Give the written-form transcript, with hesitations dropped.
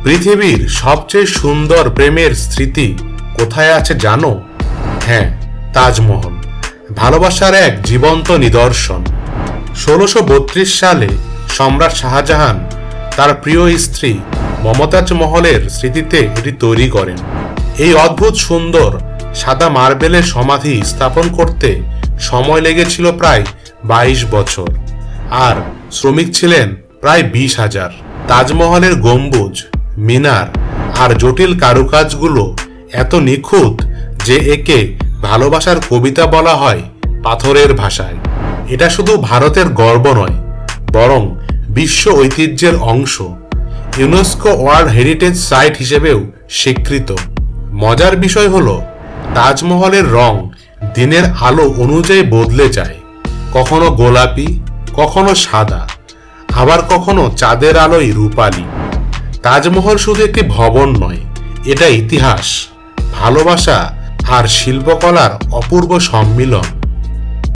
পৃথিবীর সবচেয়ে সুন্দর প্রেমের স্মৃতি কোথায় আছে জানো? হ্যাঁ, তাজমহল। ভালোবাসার এক জীবন্ত নিদর্শন। ১৬৩২ সালে সম্রাট শাহজাহান তার প্রিয় স্ত্রী মমতাজ মহলের স্মৃতিতে এটি তৈরি করেন। এই অদ্ভুত সুন্দর সাদা মার্বেলের সমাধি স্থাপন করতে সময় লেগেছিল প্রায় ২২ বছর, আর শ্রমিক ছিলেন প্রায় ২০,০০০। তাজমহলের গম্বুজ, মিনার আর জটিল কারুকাজগুলো এত নিখুঁত যে একে ভালোবাসার কবিতা বলা হয় পাথরের ভাষায়। এটা শুধু ভারতের গর্ব নয়, বরং বিশ্ব ঐতিহ্যের অংশ, ইউনেস্কো ওয়ার্ল্ড হেরিটেজ সাইট হিসেবেও স্বীকৃত। মজার বিষয় হলো, তাজমহলের রং দিনের আলো অনুযায়ী বদলে যায়। কখনো গোলাপি, কখনো সাদা, আবার কখনো চাঁদের আলোয় রূপালী। তাজমহল শুধু একটি ভবন নয়, এটা ইতিহাস, ভালোবাসা আর শিল্পকলার অপূর্ব সম্মিলন।